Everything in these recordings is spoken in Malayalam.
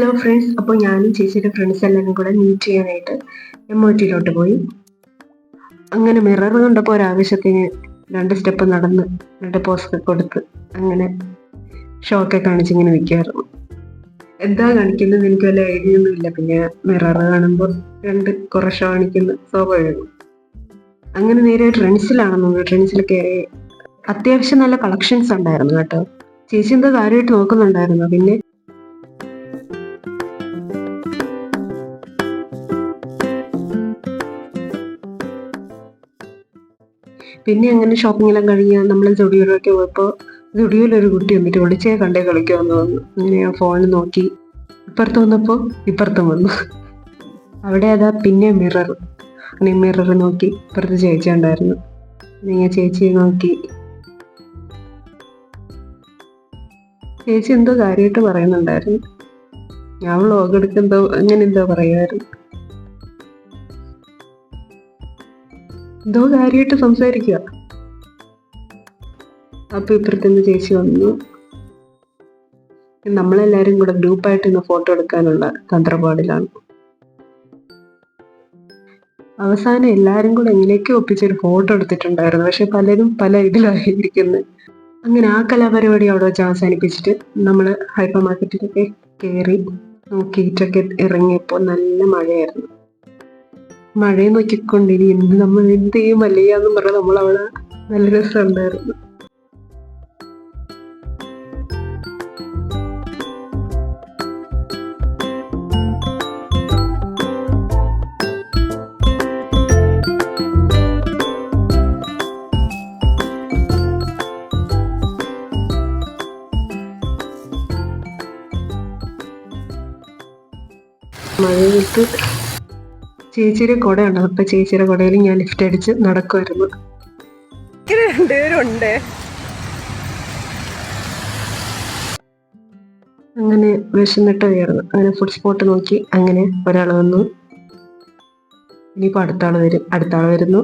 ഹലോ ഫ്രണ്ട്സ്, അപ്പോൾ ഞാനും ചേച്ചിയുടെ ഫ്രണ്ട്സ് എല്ലാവരും കൂടെ മീറ്റ് ചെയ്യാനായിട്ട് MOT പോയി. അങ്ങനെ മിറർ കണ്ടപ്പോൾ ഒരാവശ്യത്തിന് 2 സ്റ്റെപ്പ് നടന്ന് 2 പോസ്റ്റൊക്കെ കൊടുത്ത് അങ്ങനെ ഷോക്കെ കാണിച്ചിങ്ങനെ നിൽക്കുമായിരുന്നു. എന്താ കാണിക്കുന്നത് എനിക്ക് വല്ല ഐഡിയ ഒന്നും ഇല്ല. പിന്നെ മിറർ കാണുമ്പോൾ കുറേ ഷോ കാണിക്കുന്ന സ്വാഭാവികം. അങ്ങനെ നേരെ ട്രെൻഡ്സിലാണെന്ന് ട്രെൻഡ്സിൽ കയറി. അത്യാവശ്യം നല്ല കളക്ഷൻസ് ഉണ്ടായിരുന്നു കേട്ടോ. ചേച്ചി എന്താ കാര്യമായിട്ട് നോക്കുന്നുണ്ടായിരുന്നു. പിന്നെ അങ്ങനെ ഷോപ്പിംഗ് എല്ലാം കഴിഞ്ഞ് നമ്മൾ സ്റ്റുഡിയോയിലൊക്കെ പോയപ്പോൾ സ്റ്റുഡിയോയിലൊരു കുട്ടി വന്നിട്ട് ഒളിച്ചേ കണ്ടേ കളിക്കുമെന്ന് തോന്നുന്നു. അങ്ങനെ ഞാൻ ഫോണിൽ നോക്കി, ഇപ്പുറത്ത് വന്നപ്പോൾ ഇപ്പുറത്തും വന്നു. അവിടെ അതാ പിന്നെ മിറർ നോക്കി ഇപ്പുറത്ത് ചേച്ചി ഉണ്ടായിരുന്നു. ഞാൻ ചേച്ചിയെ നോക്കി. ചേച്ചി എന്തോ കാര്യമായിട്ട് പറയുന്നുണ്ടായിരുന്നു. ഞാൻ വ്ളോഗ് എടുക്കെന്തോ അങ്ങനെ എന്തോ പറയുമായിരുന്നു. എന്തോ കാര്യമായിട്ട് സംസാരിക്കുക. അപ്പൊ ഇപ്പുറത്തുനിന്ന് ചേച്ചി വന്നു. നമ്മളെല്ലാരും കൂടെ ഗ്രൂപ്പായിട്ട് ഇന്ന് ഫോട്ടോ എടുക്കാനുള്ള തന്ത്രപാടിലാണ്. അവസാനം എല്ലാരും കൂടെ എങ്ങനെയൊക്കെ ഒപ്പിച്ചൊരു ഫോട്ടോ എടുത്തിട്ടുണ്ടായിരുന്നു. പക്ഷെ പലരും പല ഇതിലായിരിക്കുന്നത്. അങ്ങനെ ആ കലാപരിപാടി അവിടെ വെച്ച് അവസാനിപ്പിച്ചിട്ട് നമ്മള് ഹൈപ്പർ മാർക്കറ്റിലൊക്കെ കയറി നോക്കിയിട്ടൊക്കെ ഇറങ്ങിയപ്പോൾ നല്ല മഴയായിരുന്നു. മഴയെ നോക്കിക്കൊണ്ടിരി നമ്മൾ എന്ത് ചെയ്യും വല്ലയാന്നും പറഞ്ഞാൽ നമ്മളവിടെ നല്ല രസമുണ്ടായിരുന്നു. മഴയത്ത് ചേച്ചിയുടെ കുട ഉണ്ട്. അപ്പൊ ചേച്ചിയുടെ കുടയിൽ ഞാൻ ലിഫ്റ്റ് അടിച്ച് നടക്കുമായിരുന്നു. അങ്ങനെ വിശന്നിട്ട് കയറുന്നു. അങ്ങനെ ഫുഡ് സ്പോട്ട് നോക്കി അങ്ങനെ ഒരാൾ വന്നു. ഇനിയിപ്പോ അടുത്ത ആള് വരുന്നു.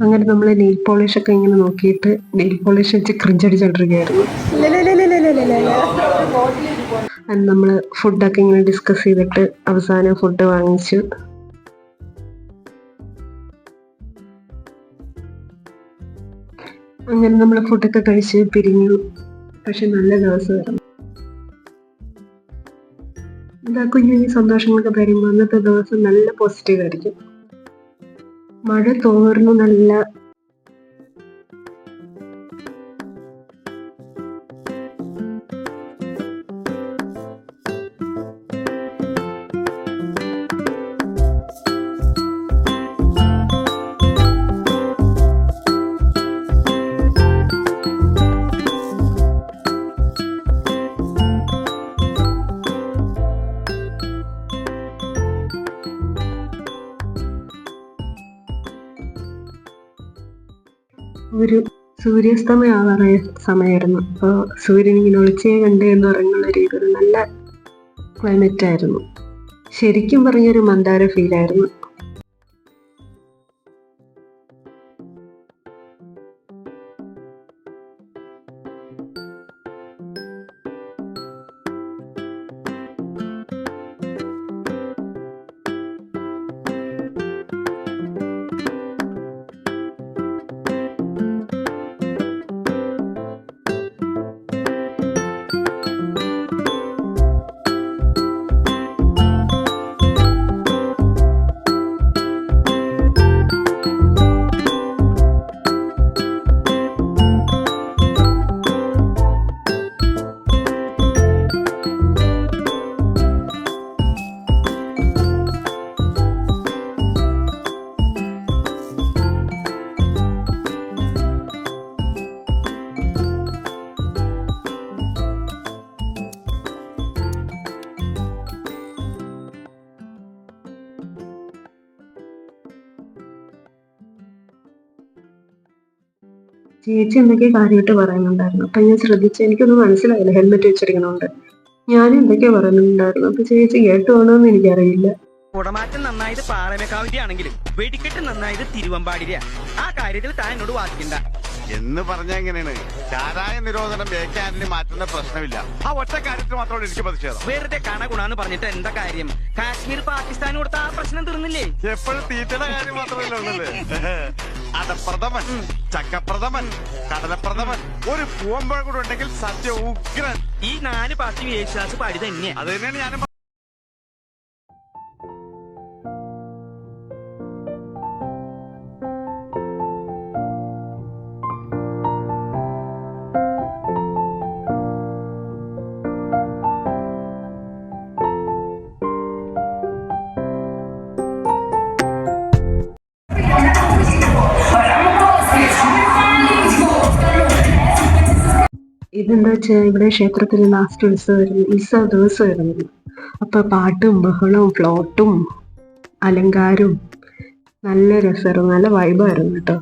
അങ്ങനെ നമ്മൾ നെയിൽ പോളിഷ് ഒക്കെ ഇങ്ങനെ നോക്കിയിട്ട് നെയിൽ പോളിഷ് വെച്ച് ക്രിഞ്ചടിച്ചോണ്ടിരിക്കുകയായിരുന്നു. നമ്മൾ ഫുഡൊക്കെ ഇങ്ങനെ ഡിസ്കസ് ചെയ്തിട്ട് അവസാനം ഫുഡ് വാങ്ങിച്ചു. അങ്ങനെ നമ്മൾ ഫുഡൊക്കെ കഴിച്ച് പിരിഞ്ഞു. പക്ഷെ നല്ല ദിവസമായിരുന്നു. എന്താ കുഞ്ഞു സന്തോഷങ്ങളൊക്കെ വരുമ്പോൾ അന്നത്തെ ദിവസം നല്ല പോസിറ്റീവ് ആയിരിക്കും. മഴ തോർന്നു. നല്ല ഒരു സൂര്യാസ്തമയാവാറായ സമയമായിരുന്നു. അപ്പോൾ സൂര്യൻ ഇങ്ങനെ ഒളിച്ചേ കണ്ടേ എന്ന് പറയുന്ന രീതിയിൽ നല്ല ക്ലൈമറ്റ് ആയിരുന്നു. ശരിക്കും പറഞ്ഞൊരു മന്ദാര ഫീലായിരുന്നു. ചേച്ചി എന്തൊക്കെയോ കാര്യമായിട്ട് പറയുന്നുണ്ടായിരുന്നു. അപ്പൊ ഞാൻ ശ്രദ്ധിച്ചു. എനിക്കൊന്നും മനസ്സിലായില്ല. ഹെൽമെറ്റ് വെച്ചിരിക്കണോണ്ട് ഞാൻ എന്തൊക്കെയോ പറയുന്നുണ്ടായിരുന്നു. അപ്പൊ ചേച്ചി കേട്ടുപോകണമെന്ന് എനിക്കറിയില്ല. കുടമാറ്റം നന്നായത് പാറമേക്കാവിന്റെ ആണെങ്കിലും വെടിക്കെട്ട് നന്നായത് തിരുവമ്പാടിര. ആ കാര്യത്തിൽ താൻ എന്നോട് വാദിക്കണ്ട എന്ന് പറഞ്ഞ എങ്ങനെയാണ്? ചാരായ നിരോധനം ബേക്കാനിന് മാറ്റുന്ന പ്രശ്നമില്ല. ആ ഒറ്റ കാര്യത്തിൽ മാത്രമാണ് എനിക്ക് പ്രതിഷേധം. വെറുതെ കണഗുണാന്ന് പറഞ്ഞിട്ട് എന്താ കാര്യം? കാശ്മീർ പാകിസ്ഥാൻ കൊടുത്ത ആ പ്രശ്നം തീർന്നില്ലേ? എപ്പോഴും തീറ്റയുടെ കാര്യം മാത്രമല്ല ഉള്ളത്. അടപ്രഥമൻ, ചക്കപ്രഥമൻ, കടലപ്രഥമൻ, ഒരു പൂവമ്പഴ കൂടെ ഉണ്ടെങ്കിൽ സദ്യ ഉഗ്രൻ. ഈ 4 പാർട്ടി യേശുദാസ് പാടി തന്നെയാ. അത് തന്നെയാണ് ഞാനും. ഇതെന്താ വെച്ചാൽ ഇവിടെ ക്ഷേത്രത്തിൽ ലാസ്റ്റ് ഉത്സവ ദിവസമായിരുന്നു. അപ്പൊ പാട്ടും ബഹളവും ഫ്ലോട്ടും അലങ്കാരവും നല്ല രസമായിരുന്നു, നല്ല വൈബായിരുന്നു കേട്ടോ.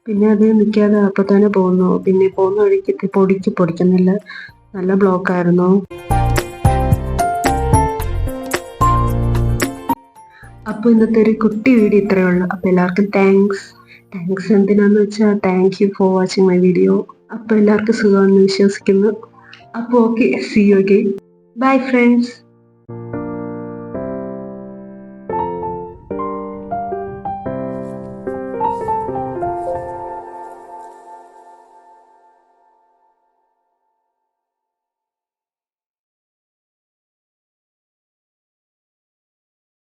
പിന്നെ അത് നിൽക്കാതെ അപ്പൊ തന്നെ പോകുന്നു. പിന്നെ പോകുന്ന വഴിക്ക് പൊടിക്കുന്നില്ല, നല്ല ബ്ലോക്കായിരുന്നു. അപ്പൊ ഇന്നത്തെ ഒരു കുട്ടി വീഡിയോ ഇത്രയേ ഉള്ളൂ. അപ്പൊ എല്ലാവർക്കും താങ്ക്സ് എന്തിനാന്ന് വെച്ചാൽ thank you for watching my video. അപ്പൊ എല്ലാവർക്കും സുഖമാണെന്ന് വിശ്വസിക്കുന്നു. അപ്പൊ okay, see you again. Bye friends.